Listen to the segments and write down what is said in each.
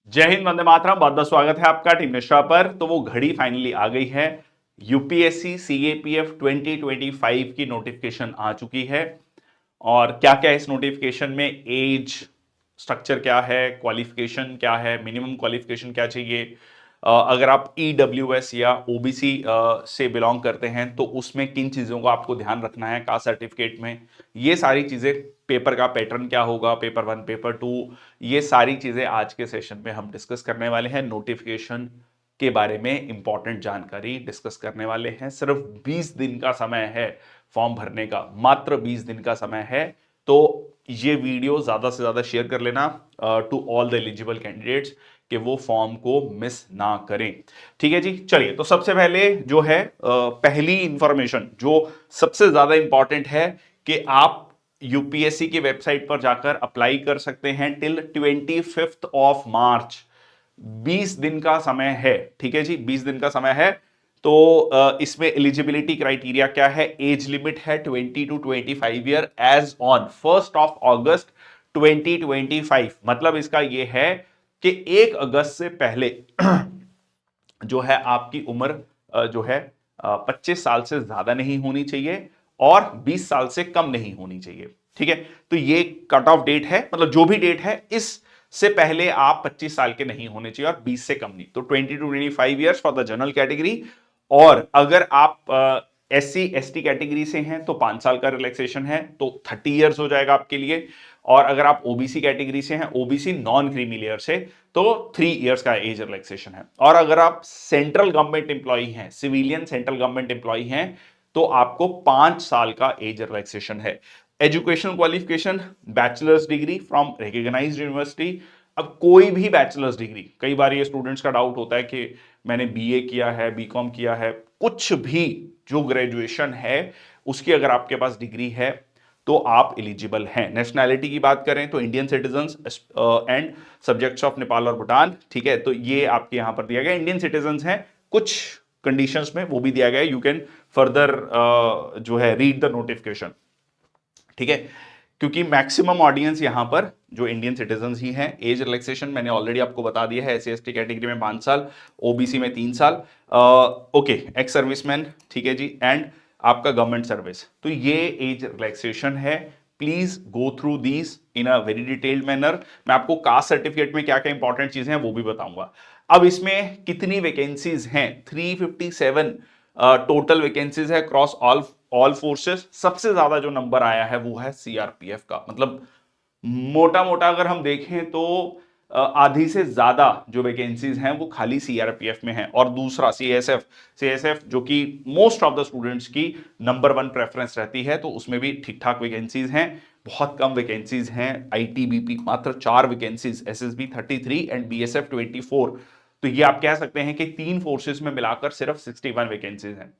जय हिंद, वंदे मातरम। बहुत बहुत स्वागत है आपका टीम मिश्रा पर। तो वो घड़ी फाइनली आ गई है। यूपीएससी सीएपीएफ 2025 की नोटिफिकेशन आ चुकी है। और क्या क्या इस नोटिफिकेशन में एज स्ट्रक्चर क्या है, क्वालिफिकेशन क्या है, मिनिमम क्वालिफिकेशन क्या चाहिए, अगर आप ईडब्ल्यूएस या ओबीसी से बिलोंग करते हैं तो उसमें किन चीज़ों का आपको ध्यान रखना है कास्ट सर्टिफिकेट में, ये सारी चीज़ें, पेपर का पैटर्न क्या होगा, पेपर 1 पेपर 2, ये सारी चीज़ें आज के सेशन में हम डिस्कस करने वाले हैं। नोटिफिकेशन के बारे में इंपॉर्टेंट जानकारी डिस्कस करने वाले हैं। सिर्फ 20 दिन का समय है फॉर्म भरने का, मात्र 20 दिन का समय है। तो ये वीडियो ज़्यादा से ज़्यादा शेयर कर लेना to all the eligible candidates कि वो फॉर्म को मिस ना करें। ठीक है जी, चलिए। तो सबसे पहले जो है पहली इंफॉर्मेशन जो सबसे ज़्यादा इंपॉर्टेंट है कि आप यूपीएससी की वेबसाइट पर जाकर अप्लाई कर सकते हैं टिल 25 मार्च। 20 दिन का समय है। ठीक है जी, 20 दिन का समय है। तो इसमें एलिजिबिलिटी क्राइटेरिया क्या है? एज लिमिट है 20 to 25 ईयर एज ऑन 1 अगस्त 2025। मतलब इसका यह है कि 1 अगस्त से पहले जो है आपकी उम्र जो है 25 साल से ज्यादा नहीं होनी चाहिए और 20 साल से कम नहीं होनी चाहिए। ठीक है, तो ये कट ऑफ डेट है, मतलब जो भी डेट है इस से पहले आप 25 साल के नहीं होने चाहिए और 20 से कम नहीं। तो 20 to 25 years for the general category. और अगर आप एससी एसटी कैटेगरी से हैं तो 5 साल का रिलैक्सेशन है, तो 30 ईयर्स हो जाएगा आपके लिए। और अगर आप ओबीसी कैटेगरी से हैं, ओबीसी नॉन क्रीमी लेयर से, तो 3 ईयर्स का एज रिलैक्सेशन है। और अगर आप सेंट्रल गवर्नमेंट एम्प्लॉई हैं, सिविलियन सेंट्रल गवर्नमेंट एम्प्लॉई हैं, तो आपको 5 साल का एज रिलैक्सेशन है। Educational qualification bachelor's degree from recognised university. अब कोई भी बैचलर्स डिग्री, कई बार ये स्टूडेंट्स का डाउट होता है कि मैंने बीए किया है, बीकॉम किया है, कुछ भी जो ग्रेजुएशन है उसकी अगर आपके पास डिग्री है तो आप एलिजिबल हैं। नेशनैलिटी की बात करें तो Indian citizen and subjects of Nepal और भूटान। ठीक है, तो ये आपके यहां पर दिया गया इंडियन सिटीजन हैं। कुछ कंडीशंस में वो भी दिया गया है, यू कैन फर्दर जो है रीड द नोटिफिकेशन। ठीक है, क्योंकि मैक्सिमम ऑडियंस यहां पर जो इंडियन सिटीजन ही हैं। एज रिलैक्सेशन मैंने ऑलरेडी आपको बता दिया है, एससी एसटी कैटेगरी में 5 साल, ओबीसी में 3 साल, ओके, एक्स सर्विसमैन। ठीक है जी, एंड आपका गवर्नमेंट सर्विस। तो ये एज रिलैक्सेशन है। Please go through these in a very detailed manner. मैं आपको कास्ट सर्टिफिकेट में क्या क्या इंपॉर्टेंट चीजें हैं वो भी बताऊंगा। अब इसमें कितनी वैकेंसीज हैं? 357 टोटल वैकेंसीज है क्रॉस ऑल ऑल फोर्सेस। सबसे ज्यादा जो नंबर आया है वो है सीआरपीएफ का। मतलब मोटा मोटा अगर हम देखें तो आधी से ज्यादा जो वैकेंसीज हैं वो खाली सीआरपीएफ में है। और दूसरा सीएसएफ, सीएसएफ जो कि मोस्ट ऑफ द स्टूडेंट्स की नंबर 1 प्रेफरेंस रहती है, तो उसमें भी ठीक ठाक वैकेंसीज हैं। बहुत कम वैकेंसीज हैं। आईटीबीपी मात्र 4 वैकेंसीज, एसएसबी 33 एंड बीएसएफ 24। तो ये आप कह सकते हैं कि 3 फोर्सेस में मिलाकर सिर्फ 61 वैकेंसीज हैं।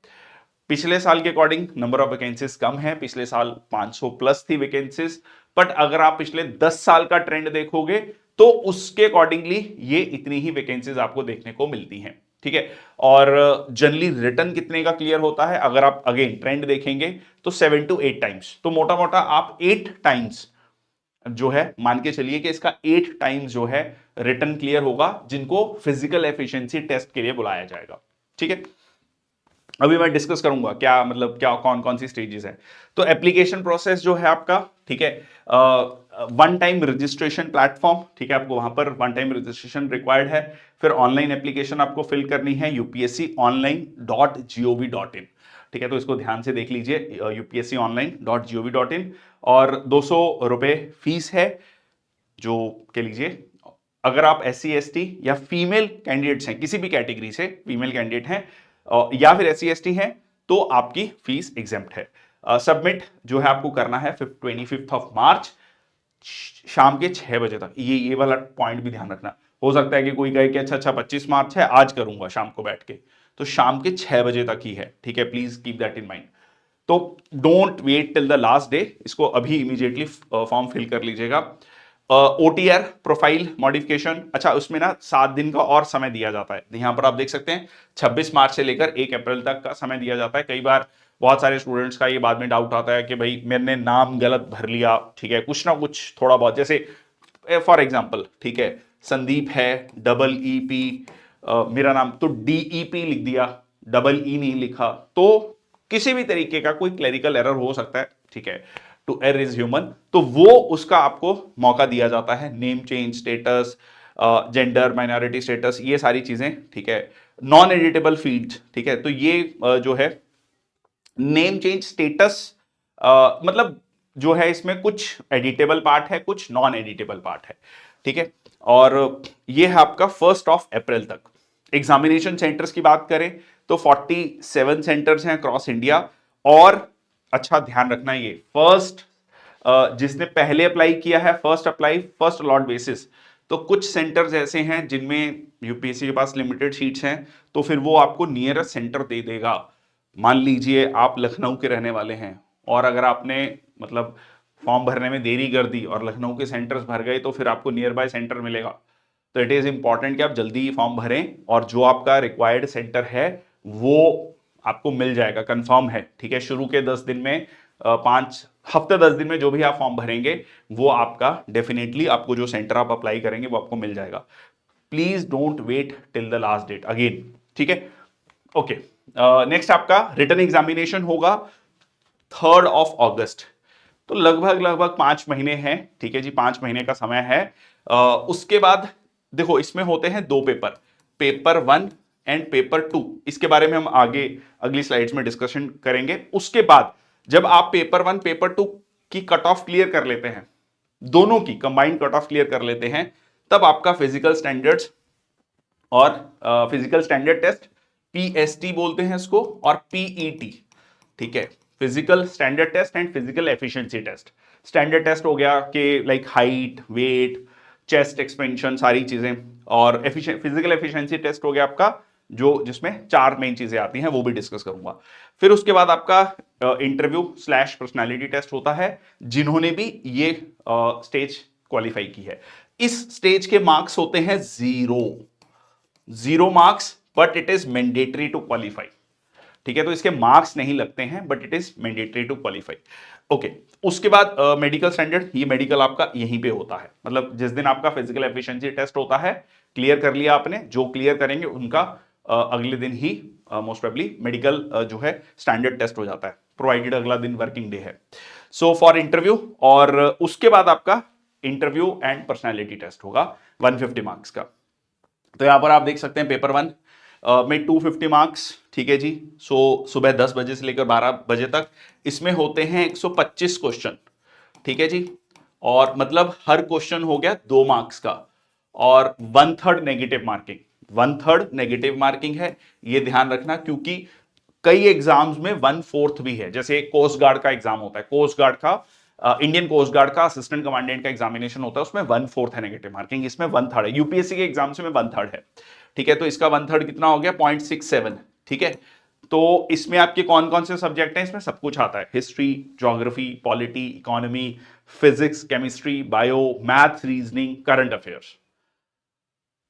पिछले साल के अकॉर्डिंग नंबर ऑफ वैकेंसीज कम है। पिछले साल 500 प्लस थी वैकेंसीज। बट अगर आप पिछले 10 साल का ट्रेंड देखोगे तो उसके अकॉर्डिंगली ये इतनी ही वैकेंसीज आपको देखने को मिलती हैं। ठीक है, और जनरली रिटर्न कितने का क्लियर होता है अगर आप अगेन ट्रेंड देखेंगे तो 7 to 8 टाइम्स। तो मोटा मोटा आप 8 टाइम्स जो है मान के चलिए कि इसका 8 टाइम्स जो है रिटर्न क्लियर होगा, जिनको फिजिकल एफिशिएंसी टेस्ट के लिए बुलाया जाएगा। ठीक है, अभी मैं डिस्कस करूंगा क्या मतलब क्या कौन कौन सी स्टेजेस हैं। तो एप्लीकेशन प्रोसेस जो है आपका, ठीक है, वन टाइम रजिस्ट्रेशन प्लेटफॉर्म। ठीक है, आपको वहां पर वन टाइम रजिस्ट्रेशन रिक्वायर्ड है। फिर ऑनलाइन एप्लीकेशन आपको फिल करनी है upsconline.gov.in। ठीक है, तो इसको ध्यान से देख लीजिए, upsconline.gov.in। और 200 रुपए फीस है जो के लीजिए। अगर आप एससी एसटी या फीमेल कैंडिडेट्स हैं, किसी भी कैटेगरी से फीमेल कैंडिडेट हैं या फिर एससी एसटी हैं, तो आपकी फीस एग्जेम्प्ट है। सबमिट जो है आपको करना है 25 मार्च शाम के 6 बजे तक। ये वाला पॉइंट भी ध्यान रखना। हो सकता है कि कोई कहे कि अच्छा 25 मार्च है, आज करूंगा शाम को बैठ के, तो शाम के 6 बजे तक ही है। ठीक है, please keep that in mind. तो don't wait till the last day, इसको अभी इमीडिएटली फॉर्म फिल कर लीजिएगा। ओटीआर प्रोफाइल मॉडिफिकेशन, अच्छा उसमें ना 7 दिन का और समय दिया जाता है। यहां पर आप देख सकते हैं 26 मार्च से लेकर 1 अप्रैल तक का समय दिया जाता है। कई बार बहुत सारे स्टूडेंट्स का ये बाद में डाउट आता है कि भाई मैंने नाम गलत भर लिया। ठीक है, कुछ ना कुछ थोड़ा बहुत, जैसे फॉर एग्जाम्पल, ठीक है, संदीप है, डबल ई पी, मेरा नाम तो DEP लिख दिया, डबल ई नहीं लिखा, तो किसी भी तरीके का कोई क्लरिकल एरर हो सकता है, ठीक है, टू एरर इज ह्यूमन, तो वो उसका आपको मौका दिया जाता है। Name change status, gender minority status, ये सारी चीजें, ठीक है, नॉन एडिटेबल फील्ड्स, ठीक है, तो ये जो है नेम चेंज स्टेटस, मतलब जो है इसमें कुछ एडिटेबल पार्ट है, कुछ नॉन एडिटेबल पार्ट है, ठीक है, और ये है आपका 1 अप्रैल तक। एग्जामिनेशन सेंटर्स की बात करें तो 47 सेंटर्स हैं अक्रॉस इंडिया, और अच्छा ध्यान रखना, ये फर्स्ट जिसने पहले अप्लाई किया है, first apply first allot basis, तो कुछ सेंटर्स ऐसे हैं जिनमें यूपीएससी के पास लिमिटेड सीट्स हैं, तो फिर वो आपको नियरेस्ट सेंटर दे देगा। मान लीजिए आप लखनऊ के रहने वाले हैं, और अगर आपने मतलब फॉर्म भरने में देरी कर दी और लखनऊ के सेंटर्स भर गए, तो फिर आपको नियर बाय सेंटर मिलेगा। तो इट इज इंपॉर्टेंट कि आप जल्दी ही फॉर्म भरें, और जो आपका रिक्वायर्ड सेंटर है वो आपको मिल जाएगा, कंफर्म है, ठीक है। शुरू के 10 दिन में, 5 हफ्ते 10 दिन में जो भी आप फॉर्म भरेंगे, वो आपका डेफिनेटली, आपको जो सेंटर आप अप्लाई करेंगे वो आपको मिल जाएगा। Please don't wait till the last date again, ठीक है। ओके, नेक्स्ट आपका रिटन एग्जामिनेशन होगा 3 अगस्त, तो लगभग लगभग 5 महीने हैं, ठीक है जी, 5 महीने का समय है। उसके बाद देखो, इसमें होते हैं 2 पेपर, पेपर 1 एंड पेपर 2, इसके बारे में हम आगे अगली स्लाइड्स में डिस्कशन करेंगे। उसके बाद जब आप पेपर 1 पेपर 2 की कट ऑफ क्लियर कर लेते हैं, दोनों की कंबाइंड कट ऑफ क्लियर कर लेते हैं, तब आपका फिजिकल स्टैंडर्ड्स और फिजिकल स्टैंडर्ड टेस्ट, PST बोलते हैं इसको, और PET, ठीक है, physical standard test and physical efficiency test. Standard test हो गया कि like height, weight, chest expansion, सारी चीजें, और फिजिकल एफिशिएंसी टेस्ट हो गया आपका जो जिसमें 4 मेन चीजें आती हैं, वो भी डिस्कस करूंगा। फिर उसके बाद आपका इंटरव्यू स्लैश पर्सनालिटी टेस्ट होता है, जिन्होंने भी ये स्टेज क्वालिफाई की है। इस स्टेज के मार्क्स होते हैं 0 marks, but it is mandatory to qualify, ठीक है, तो इसके मार्क्स नहीं लगते हैं, but it is mandatory to qualify. Okay, उसके बाद मेडिकल स्टैंडर्ड, ये मेडिकल आपका यहीं पे होता है, मतलब जिस दिन आपका फिजिकल एफिशिएंसी टेस्ट होता है, क्लियर कर लिया आपने, जो क्लियर करेंगे उनका अगले दिन ही मोस्ट प्रोबेबली मेडिकल जो है स्टैंडर्ड टेस्ट हो जाता है, प्रोवाइडेड अगला दिन वर्किंग डे है। सो फॉर इंटरव्यू, और उसके बाद आपका इंटरव्यू एंड पर्सनैलिटी टेस्ट होगा 150 मार्क्स का। तो यहां पर आप देख सकते हैं पेपर 1 में 250 मार्क्स, ठीक है जी। सो सुबह 10 बजे से लेकर 12 बजे तक इसमें होते हैं 125 क्वेश्चन, ठीक है जी, और मतलब हर क्वेश्चन हो गया 2 मार्क्स का, और 1/3 नेगेटिव मार्किंग, 1/3 नेगेटिव मार्किंग है, ये ध्यान रखना, क्योंकि कई एग्जाम्स में 1/4 भी है। जैसे कोस्ट गार्ड का एग्जाम होता है, कोस्ट गार्ड का, इंडियन कोस्ट गार्ड का असिस्टेंट कमांडेंट का एग्जामिनेशन होता है, उसमें 1/4 है नेगेटिव मार्किंग, इसमें 1/3 है। यूपीएससी के एग्जाम में 1/3 है, ठीक है, तो इसका 1/3 कितना हो गया, 0.67, ठीक है। तो इसमें आपके कौन कौन से सब्जेक्ट हैं, इसमें सब कुछ आता है, history, geography, polity, economy, physics, chemistry, bio, math, reasoning, current affairs,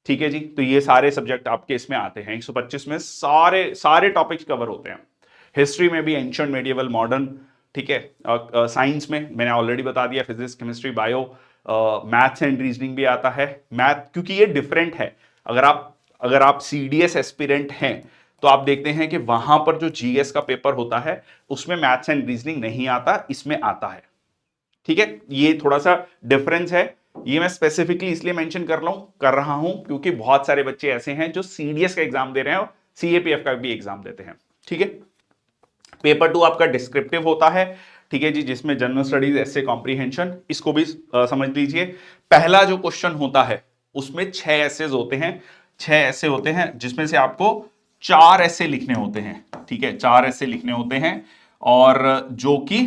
ठीक है जी। तो ये सारे सब्जेक्ट आपके इसमें आते हैं, 125 में सारे सारे टॉपिक्स कवर होते हैं। हिस्ट्री में भी एंशिएंट, मेडिएवल, मॉडर्न, ठीक है। साइंस में मैंने ऑलरेडी बता दिया, physics, chemistry, bio, maths and reasoning भी आता है। मैथ क्योंकि ये डिफरेंट है, अगर आप CDS एस्पिरेंट हैं तो आप देखते हैं कि वहां पर जो GS का पेपर होता है उसमें मैथ्स एंड रीजनिंग नहीं आता, इसमें आता है, ठीक है। ये थोड़ा सा डिफरेंस है, ये मैं स्पेसिफिकली इसलिए मेंशन कर रहा हूं क्योंकि बहुत सारे बच्चे ऐसे हैं जो CDS का एग्जाम दे रहे हैं और CAPF का भी एग्जाम देते हैं, ठीक है। पेपर 2 आपका डिस्क्रिप्टिव होता है, ठीक है जी, जिसमें जनरल स्टडीज, ऐसे कॉम्प्रीहेंशन, इसको भी समझ लीजिए। पहला जो क्वेश्चन होता है उसमें 6 ऐसेज होते हैं, 6 ऐसे होते हैं, जिसमें से आपको 4 ऐसे लिखने होते हैं, ठीक है, 4 ऐसे लिखने होते हैं, और जो कि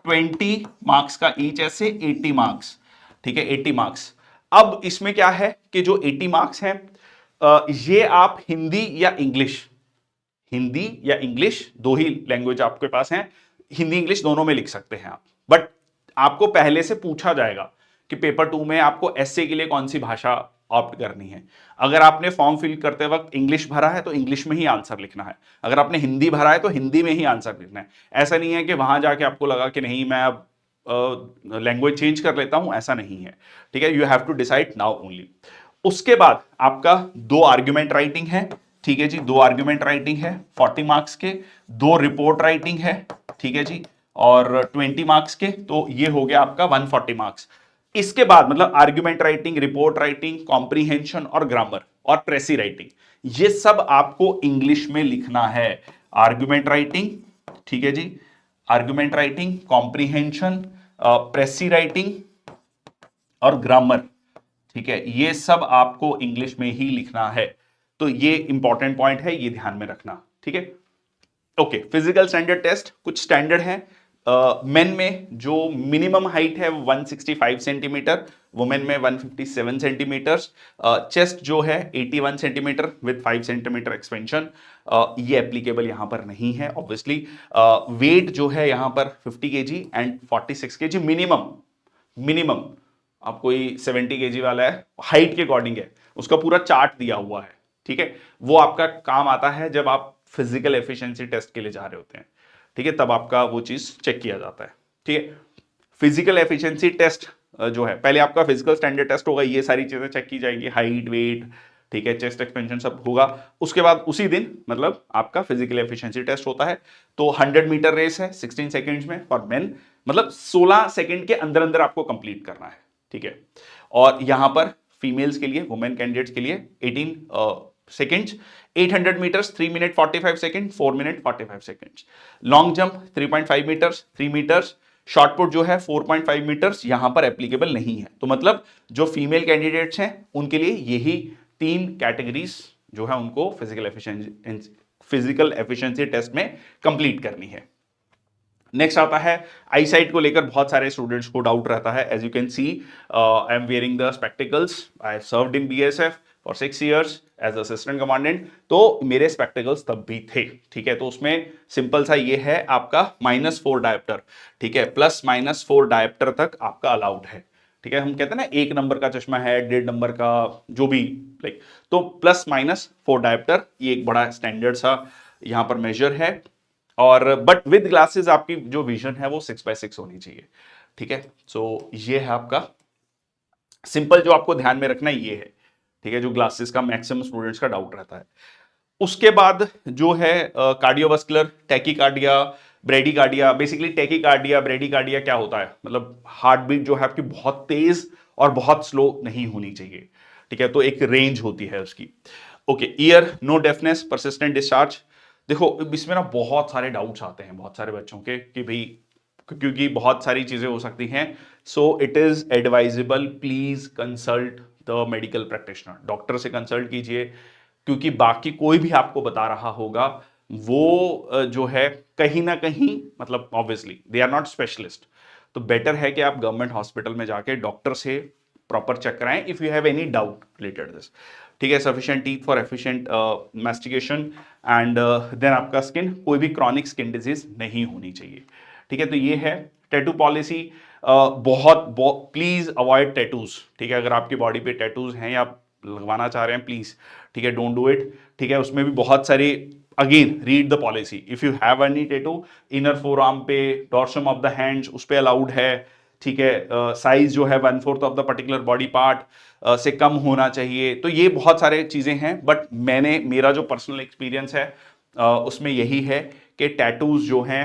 20 मार्क्स का ईच ऐसे, 80 मार्क्स, ठीक है, 80 मार्क्स। अब इसमें क्या है कि जो 80 मार्क्स हैं, ये आप हिंदी या इंग्लिश, दो ही लैंग्वेज आपके पास हैं, हिंदी इंग्लिश दोनों में लिख सकते हैं आप, बट आपको पहले से पूछा जाएगा कि पेपर 2 में आपको एसए के लिए कौन सी भाषा ऑप्ट करनी है। अगर आपने फॉर्म फिल करते वक्त इंग्लिश भरा है तो इंग्लिश में ही आंसर लिखना है, अगर आपने हिंदी भरा है तो हिंदी में ही आंसर लिखना है। ऐसा नहीं है कि वहां जाके आपको लगा कि नहीं मैं अब लैंग्वेज चेंज कर लेता हूं, ऐसा नहीं है, ठीक है। You have to decide now only. उसके बाद आपका 2 आर्ग्यूमेंट राइटिंग है, ठीक है जी, 2 आर्ग्यूमेंट राइटिंग है 40 मार्क्स के, 2 रिपोर्ट राइटिंग है, ठीक है जी, और 20 मार्क्स के, तो ये हो गया आपका 140 मार्क्स। इसके बाद मतलब argument writing, report writing, comprehension और ग्रामर और प्रेसी राइटिंग, ये सब आपको इंग्लिश में लिखना है। आर्ग्यूमेंट राइटिंग, ठीक है जी, argument writing, comprehension, precis writing और ग्रामर, ठीक है, ये सब आपको इंग्लिश में ही लिखना है। तो ये इंपॉर्टेंट पॉइंट है, ये ध्यान में रखना, ठीक है। ओके, फिजिकल स्टैंडर्ड टेस्ट कुछ स्टैंडर्ड है। मेन में जो मिनिमम हाइट है वो 165 सेंटीमीटर, वुमेन में 157 सेंटीमीटर्स, चेस्ट जो है 81 सेंटीमीटर विद 5 सेंटीमीटर एक्सपेंशन, ये एप्लीकेबल यहां पर नहीं है ऑब्वियसली। वेट जो है यहां पर 50 KG and 46 KG minimum, minimum. आप कोई 70 केजी वाला है, हाइट के अकॉर्डिंग है, उसका पूरा चार्ट दिया हुआ है, ठीक है, वो आपका काम आता है जब आप फिजिकल एफिशिएंसी टेस्ट के लिए जा रहे होते हैं, ठीक है, तब आपका वो चीज चेक किया जाता है, ठीक है। फिजिकल एफिशिएंसी टेस्ट जो है, पहले आपका फिजिकल स्टैंडर्ड टेस्ट होगा, ये सारी चीजें चेक की जाएंगी, हाइट, वेट, ठीक है, चेस्ट एक्सपेंशन सब होगा। उसके बाद उसी दिन मतलब आपका फिजिकल एफिशिएंसी टेस्ट होता है। तो 100 मीटर रेस है 16 सेकंड्स में फॉर मेन, मतलब 16 सेकंड के अंदर अंदर आपको कंप्लीट करना है, ठीक है। और यहां पर फीमेल्स के लिए, वुमेन कैंडिडेट्स के लिए 18 seconds, 800 metres 3 minute 45 second, 4 minute 45 seconds. Long jump 3.5 metres 3 metres, shot put जो है 4.5 मीटर्स यहां पर एप्लीकेबल नहीं है। तो मतलब जो फीमेल कैंडिडेट्स हैं उनके लिए यही 3 कैटेगरीज जो है उनको फिजिकल एफिशिएंसी टेस्ट में कंप्लीट करनी है। नेक्स्ट आता है आई साइट को लेकर, बहुत सारे स्टूडेंट्स को डाउट रहता है। As you can see, I am wearing the spectacles, I served in BSF for 6 years as assistant commandant, तो मेरे स्पेक्टिकल्स तब भी थे, ठीक है। तो उसमें सिंपल सा ये है आपका -4 डायोप्टर, ठीक है, +-4 डायोप्टर तक आपका अलाउड है, ठीक है। हम कहते हैं ना 1 नंबर का चश्मा है, 1.5 नंबर का, जो भी लाइक, तो +-4 डायोप्टर, ये एक बड़ा स्टैंडर्ड सा यहां पर मेजर है। और बट विद ग्लासेस आपकी जो विजन है वो 6x6 होनी चाहिए, ठीक है। सो ये है आपका सिंपल, जो आपको ध्यान में रखना ये है, ठीक है, जो ग्लासेस का मैक्सिमम स्टूडेंट्स का डाउट रहता है। उसके बाद जो है cardiovascular, tachycardia, bradycardia. Basically tachycardia, bradycardia क्या होता है, मतलब हार्ट बीट जो है आपकी बहुत तेज और बहुत स्लो नहीं होनी चाहिए, ठीक है, तो एक रेंज होती है उसकी। Okay, ear, no deafness, persistent discharge. देखो इसमें ना बहुत सारे डाउट्स आते हैं बहुत सारे बच्चों के कि भाई, क्योंकि बहुत सारी चीजें हो सकती हैं। So it is advisable, please consult the medical practitioner, doctor से कंसल्ट कीजिए, क्योंकि बाकी कोई भी आपको बता रहा होगा वो जो है कहीं ना कहीं, मतलब obviously they are not specialist. तो बेटर है कि आप गवर्नमेंट हॉस्पिटल में जाके डॉक्टर से प्रॉपर चेक कराएं if you have any doubt related this, ठीक है। Sufficient teeth for efficient mastication and then आपका स्किन, कोई भी क्रॉनिक स्किन डिजीज नहीं होनी चाहिए, ठीक है। तो ये है टैटू पॉलिसी। बहुत प्लीज अवॉइड टैटूज, ठीक है, अगर आपकी बॉडी पे टैटूज हैं या आप लगवाना चाह रहे हैं, प्लीज, ठीक है, डोंट डू इट, ठीक है। उसमें भी बहुत सारे, again read the policy, if you have any tattoo, inner four arm पे, डॉर्सम ऑफ द हैंड्स उस पे अलाउड है, ठीक है। साइज जो है 1/4 of the particular body part से कम होना चाहिए। तो ये बहुत सारे चीजें हैं, बट मेरा जो पर्सनल एक्सपीरियंस है उसमें यही है कि टैटूज जो हैं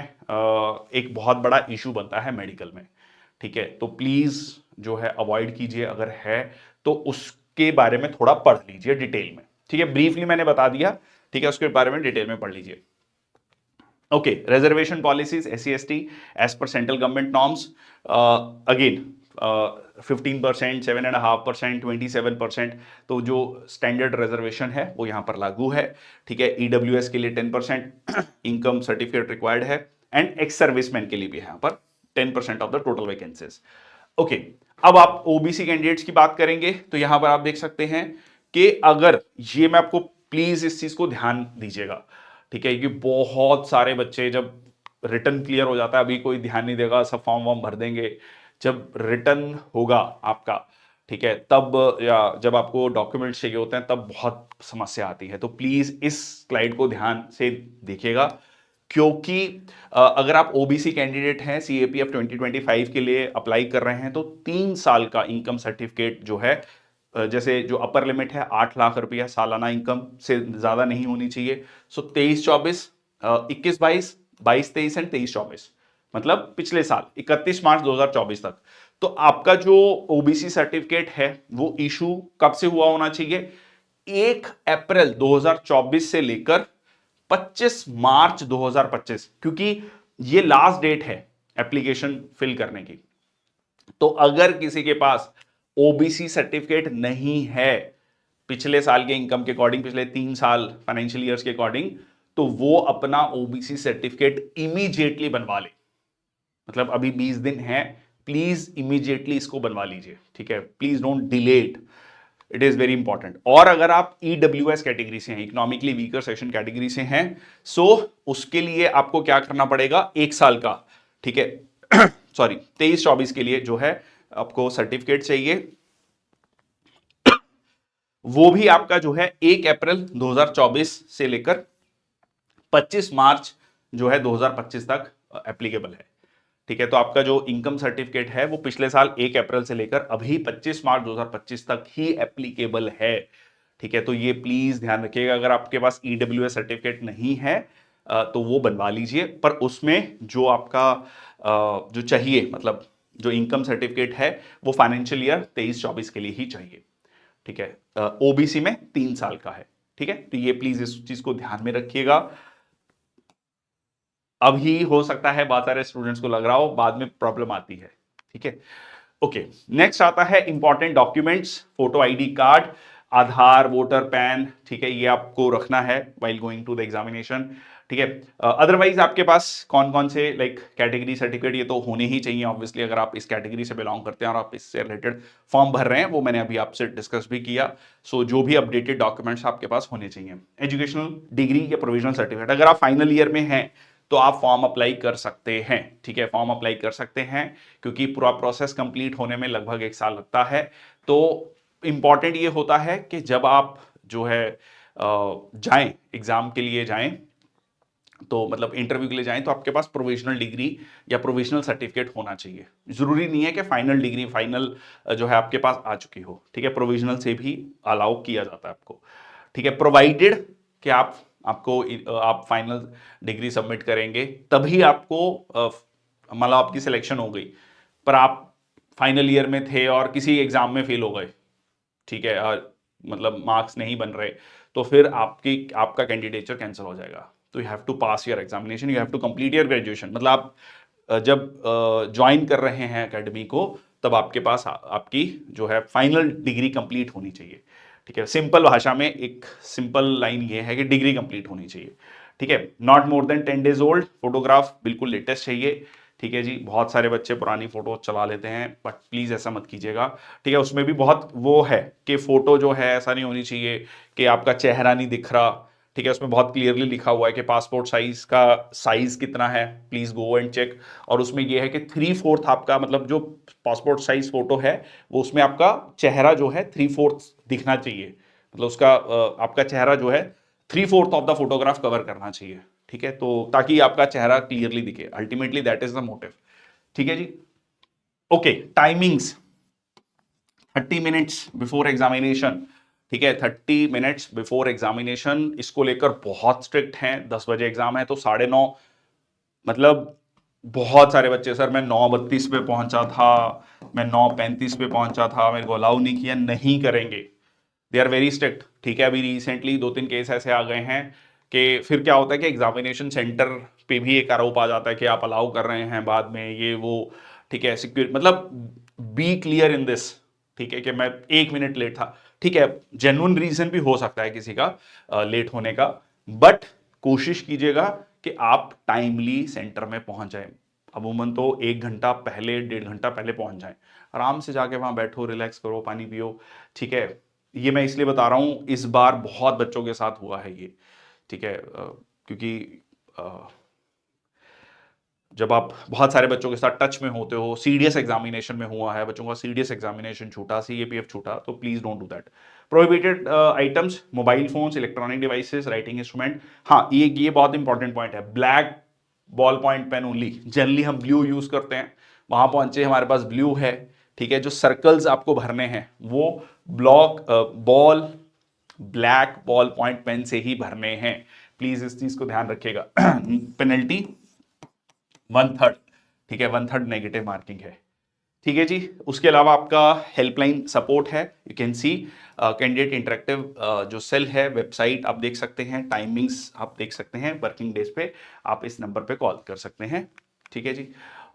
एक बहुत बड़ा इशू बनता है मेडिकल में, ठीक है। तो प्लीज जो है अवॉइड कीजिए, अगर है तो उसके बारे में थोड़ा पढ़ लीजिए डिटेल में, ठीक है। ब्रीफली मैंने बता दिया, ठीक है, उसके बारे में डिटेल में पढ़ लीजिए। Okay, reservation policies SC/ST as per central government norms, again 15%, 7.5%, 27%, तो जो स्टैंडर्ड रिजर्वेशन है वो यहां पर लागू है, ठीक है। EWS के लिए 10% इनकम सर्टिफिकेट रिक्वायर्ड है, एंड एक्स सर्विसमैन के लिए भी यहां पर 10% of the total vacancies. Okay, अब आप OBC कैंडिडेट्स की बात करेंगे तो यहां पर आप देख सकते हैं कि अगर ये, मैं आपको प्लीज इस चीज को ध्यान दीजिएगा, ठीक है, कि बहुत सारे बच्चे जब रिटर्न क्लियर हो जाता है, अभी कोई ध्यान नहीं देगा, सब फॉर्म वॉर्म भर देंगे, जब रिटर्न होगा आपका, ठीक है, तब या जब आपको डॉक्यूमेंट्स चाहिए होते हैं तब बहुत समस्या आती है। तो प्लीज इस स्लाइड को ध्यान से देखिएगा, क्योंकि अगर आप OBC कैंडिडेट हैं, CAPF 2025 के लिए अप्लाई कर रहे हैं, तो 3 साल का इनकम सर्टिफिकेट जो है जैसे जो अपर लिमिट है 8 लाख रुपया सालाना इनकम से ज्यादा नहीं होनी चाहिए। सो 23-24, 21-22, 22-23 एंड 23-24, मतलब पिछले साल 31 मार्च 2024 तक। तो आपका जो ओबीसी सर्टिफिकेट है वो इशू कब से हुआ होना चाहिए? 1 अप्रैल 2024 से लेकर 25 मार्च 2025, क्योंकि ये लास्ट डेट है एप्लीकेशन फिल करने की। तो अगर किसी के पास ओबीसी सर्टिफिकेट नहीं है पिछले साल के इनकम के अकॉर्डिंग, पिछले 3 साल फाइनेंशियल ईयर्स के अकॉर्डिंग, तो वो अपना ओबीसी सर्टिफिकेट इमीडिएटली बनवा ले। मतलब अभी 20 दिन है, प्लीज इमीडिएटली इसको बनवा लीजिए, ठीक है? Please don't delay it is very important. और अगर आप ईडब्ल्यूएस कैटेगरी से हैं, इकोनॉमिकली वीकर सेक्शन कैटेगरी से हैं, सो उसके लिए आपको क्या करना पड़ेगा? 1 साल का, ठीक है, सॉरी 23-24 के लिए जो है आपको सर्टिफिकेट चाहिए, वो भी आपका जो है 1 अप्रैल 2024 से लेकर 25 मार्च जो है 2025 तक एप्लीकेबल है, ठीक है? तो आपका जो इनकम सर्टिफिकेट है वो पिछले साल 1 अप्रैल से लेकर अभी 25 मार्च 2025 तक ही एप्लीकेबल है, ठीक है? तो ये प्लीज ध्यान रखिएगा। अगर आपके पास ईडब्ल्यूएस सर्टिफिकेट नहीं है तो वो बनवा लीजिए, पर उसमें जो आपका जो चाहिए, मतलब जो इनकम सर्टिफिकेट है वो फाइनेंशियल ईयर 23-24 के लिए ही चाहिए, ठीक है? ओबीसी में 3 साल का है, ठीक है? तो ये प्लीज इस चीज को ध्यान में रखिएगा। अभी हो सकता है बहुत सारे स्टूडेंट्स को लग रहा हो, बाद में प्रॉब्लम आती है, ठीक है? ओके, नेक्स्ट आता है important documents, photo ID card, Aadhaar, voter, PAN, ठीक है? ये आपको रखना है while going to the examination, ठीक है? अदरवाइज आपके पास कौन कौन से लाइक कैटेगरी सर्टिफिकेट, ये तो होने ही चाहिए ऑब्वियसली, अगर आप इस कैटेगरी से बिलोंग करते हैं और आप इससे रिलेटेड फॉर्म भर रहे हैं, वो मैंने अभी आपसे डिस्कस भी किया। सो जो भी अपडेटेड डॉक्यूमेंट्स आपके पास होने चाहिए। एजुकेशनल डिग्री या प्रोविजनल सर्टिफिकेट, अगर आप फाइनल ईयर में हैं तो आप फॉर्म अप्लाई कर सकते हैं, ठीक है? फॉर्म अप्लाई कर सकते हैं, क्योंकि पूरा प्रोसेस कंप्लीट होने में लगभग 1 साल लगता है। तो इंपॉर्टेंट ये होता है कि जब आप जो है जाएं एग्जाम के लिए जाएं, तो मतलब इंटरव्यू के लिए जाएं, तो आपके पास प्रोविजनल डिग्री या प्रोविजनल सर्टिफिकेट होना चाहिए। जरूरी नहीं है कि फाइनल डिग्री, फाइनल जो है आपके पास आ चुकी हो, ठीक है? प्रोविजनल से भी अलाउ किया जाता है आपको, ठीक है? प्रोवाइडेड कि आप फाइनल डिग्री सबमिट करेंगे, तभी आपको मतलब आपकी सिलेक्शन हो गई, पर आप फाइनल ईयर में थे और किसी एग्जाम में फेल हो गए, ठीक है? मतलब मार्क्स नहीं बन रहे, तो फिर आपका कैंडिडेचर कैंसिल हो जाएगा। तो you have to pass your examination, you have to complete your graduation. मतलब आप जब ज्वाइन कर रहे हैं एकेडमी को, तब आपके पास आपकी जो है फाइनल डिग्री कंप्लीट होनी चाहिए, ठीक है? सिंपल भाषा में एक सिंपल लाइन ये है कि डिग्री कंप्लीट होनी चाहिए, ठीक है? Not more than 10 days old, photograph बिल्कुल लेटेस्ट चाहिए, ठीक है जी? बहुत सारे बच्चे पुरानी फोटो चला लेते हैं, बट प्लीज ऐसा मत कीजिएगा, ठीक है? उसमें भी बहुत वो है कि फोटो जो है ऐसा नहीं होनी चाहिए कि आपका चेहरा नहीं दिख रहा, ठीक है? उसमें बहुत क्लियरली लिखा हुआ है कि पासपोर्ट साइज का साइज कितना है, प्लीज गो एंड चेक। और उसमें यह है कि 3/4 आपका, मतलब जो पासपोर्ट साइज फोटो है वो उसमें आपका चेहरा जो है 3/4 दिखना चाहिए, मतलब उसका आपका चेहरा जो है 3/4 ऑफ द फोटोग्राफ कवर करना चाहिए, ठीक है? तो ताकि आपका चेहरा क्लियरली दिखे, ultimately that is the motive, ठीक है जी? Okay, timings 30 minutes before examination, ठीक है? 30 मिनट्स बिफोर एग्जामिनेशन, इसको लेकर बहुत स्ट्रिक्ट हैं। 10 बजे एग्जाम है तो 9:30, मतलब बहुत सारे बच्चे, सर मैं 9:32 पे पहुंचा था, मैं 9:35 पे पहुंचा था, मेरे को अलाउ नहीं किया, नहीं करेंगे। दे आर वेरी स्ट्रिक्ट, ठीक है? अभी रिसेंटली 2-3 केस ऐसे आ गए हैं कि फिर क्या होता है कि एग्जामिनेशन सेंटर पे भी एक आरोप आ जाता है कि आप अलाउ कर रहे हैं बाद में ये वो, ठीक है? सिक्योर, मतलब बी क्लियर इन दिस, ठीक है? कि मैं 1 मिनट लेट था, ठीक है? जेन्युइन रीजन भी हो सकता है किसी का लेट होने का, बट कोशिश कीजिएगा कि आप टाइमली सेंटर में पहुंच जाए। अमूमन तो 1 घंटा पहले, 1.5 घंटा पहले पहुंच जाए, आराम से जाके वहां बैठो, रिलैक्स करो, पानी पियो, ठीक है? ये मैं इसलिए बता रहा हूं, इस बार बहुत बच्चों के साथ हुआ है ये, ठीक है? क्योंकि जब आप बहुत सारे बच्चों के साथ टच में होते हो, सीडीएस एग्जामिनेशन में हुआ है बच्चों का, सीडीएस एग्जामिनेशन छूटा, सीएपीएफ छूटा, तो please don't do that. Prohibited items, mobile phones, electronic devices, writing instrument. हाँ, ये बहुत इंपॉर्टेंट पॉइंट है, black ball point pen only. Generally हम ब्लू यूज करते हैं, वहां पहुंचे हमारे पास ब्लू है, ठीक है, जो सर्कल्स आपको भरने हैं वो ब्लैक बॉल पॉइंट पेन से ही भरने हैं, प्लीज इस चीज को ध्यान रखिएगा। पेनल्टी 1/3, ठीक है, 1/3 नेगेटिव मार्किंग है, ठीक है जी। उसके अलावा आपका हेल्पलाइन सपोर्ट है, you can see candidate interactive जो सेल है, वेबसाइट आप देख सकते हैं, टाइमिंग्स आप देख सकते हैं, वर्किंग डेज पे आप इस नंबर पे कॉल कर सकते हैं, ठीक है जी।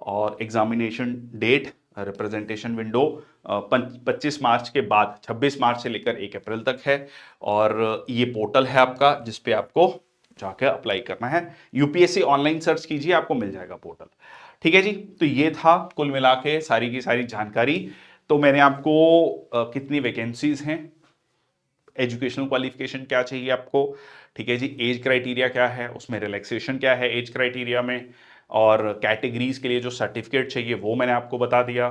और एग्जामिनेशन डेट, रिप्रेजेंटेशन विंडो 25 मार्च के बाद 26 मार्च से लेकर 1 अप्रैल तक है। और ये पोर्टल है आपका जिसपे आपको जाकर अप्लाई करना है, यूपीएससी ऑनलाइन सर्च कीजिए, आपको मिल जाएगा पोर्टल, ठीक है जी। तो ये था कुल मिला के सारी की सारी जानकारी। तो मैंने आपको कितनी वैकेंसीज हैं, एजुकेशनल क्वालिफिकेशन क्या चाहिए आपको, ठीक है जी, एज क्राइटेरिया क्या है, उसमें रिलैक्सेशन क्या है एज क्राइटेरिया में, और कैटेगरीज के लिए जो सर्टिफिकेट चाहिए वो मैंने आपको बता दिया,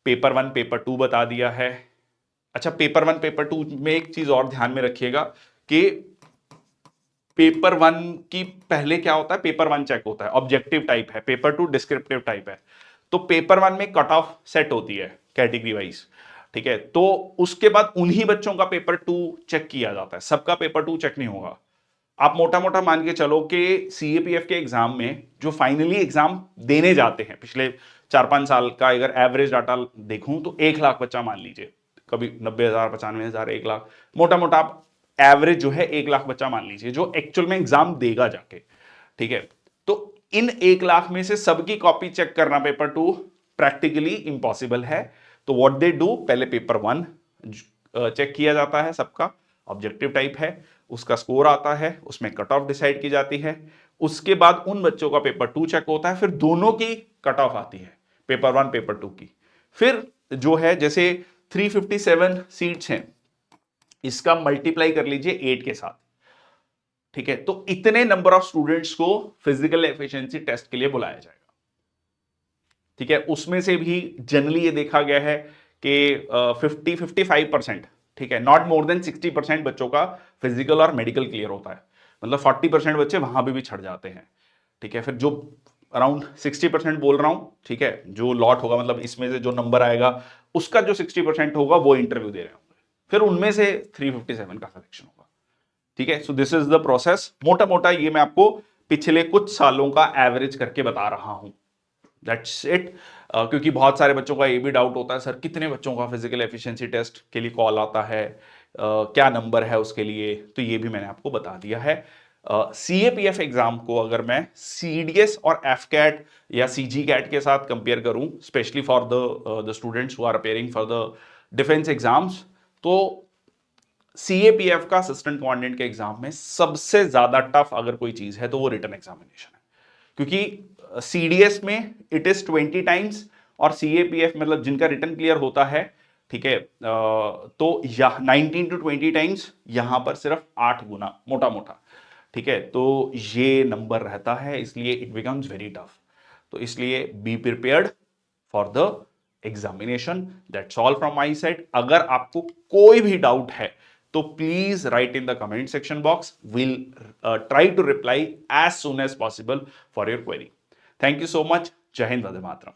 पेपर 1 पेपर 2 बता दिया है। अच्छा, पेपर 1 पेपर 2 में एक चीज और ध्यान में रखिएगा कि पेपर 1 की पहले क्या होता है, पेपर 1 चेक होता है, ऑब्जेक्टिव टाइप है, पेपर 2 डिस्क्रिप्टिव टाइप है। तो पेपर 1 में कट ऑफ सेट होती है कैटेगरी वाइज, ठीक है, तो उसके बाद उन्हीं बच्चों का पेपर 2 चेक किया जाता है, सबका पेपर 2 चेक नहीं होगा। आप मोटा मोटा मान के चलो कि सीएपीएफ के एग्जाम में जो फाइनली एग्जाम देने जाते हैं, पिछले 4-5 साल का अगर एवरेज डाटा देखूं तो 1 लाख बच्चा मान लीजिए, कभी 90,000, 95,000, 1 लाख, मोटा मोटा आप एवरेज जो है 1 लाख बच्चा मान लीजिए जो एक्चुअल में एग्जाम देगा जाके, ठीक है। तो इन 1 लाख में से सबकी कॉपी चेक करना पेपर 2 प्रैक्टिकली इंपॉसिबल है। तो व्हाट दे डू, पहले पेपर 1 चेक किया जाता है, सबका ऑब्जेक्टिव टाइप है, उसका स्कोर आता है, उसमें कट ऑफ डिसाइड की जाती है। उसके बाद उन बच्चों का पेपर 2 चेक होता है, फिर दोनों की कट ऑफ आती है, पेपर 1 पेपर 2 की। फिर जो है जैसे 357 सीट्स हैं, इसका मल्टीप्लाई कर लीजिए 8 के साथ, ठीक है, तो इतने नंबर ऑफ स्टूडेंट्स को फिजिकल एफिशिएंसी टेस्ट के लिए बुलाया जाएगा, ठीक है। उसमें से भी जनरली ये देखा गया है कि 50-55%, ठीक है, नॉट मोर देन 60% बच्चों का फिजिकल और मेडिकल क्लियर होता है, मतलब 40% बच्चे वहां भी छट जाते हैं, ठीक है। फिर जो अराउंड 60% बोल रहा हूं, ठीक है, जो लॉट होगा, मतलब इसमें से जो नंबर आएगा उसका जो 60% होगा वो इंटरव्यू दे रहे होंगे, फिर उनमें से 357 का सिलेक्शन होगा, ठीक है। So this is the process, मोटा मोटा ये मैं आपको पिछले कुछ सालों का एवरेज करके बता रहा हूं, दैट्स इट। क्योंकि बहुत सारे बच्चों का ये भी डाउट होता है, सर कितने बच्चों का फिजिकल एफिशिएंसी टेस्ट के लिए कॉल आता है, क्या नंबर है उसके लिए, तो ये भी मैंने आपको बता दिया है। सीएपीएफ एग्जाम को अगर मैं सीडीएस और एफकैट या सीजी कैट के साथ कंपेयर करूं, specially for the students who are appearing for the defence exams, तो सीएपीएफ का असिस्टेंट कमांडेंट के एग्जाम में सबसे ज्यादा टफ अगर कोई चीज है तो वो रिटन एग्जामिनेशन है, क्योंकि सीडीएस में इट इज 20 टाइम्स और सीएपीएफ मतलब जिनका रिटन क्लियर होता है, ठीक है, तो 19 to 20 टाइम्स, यहां पर सिर्फ 8 गुना मोटा मोटा, ठीक है। तो ये नंबर रहता है, इसलिए इट बिकम्स वेरी टफ। तो इसलिए be prepared for the examination, that's all from my side. अगर आपको कोई भी डाउट है तो please write in the comment section box, will try to reply as soon as possible for your query. Thank you so much, जय हिंद, वंदे मातरम।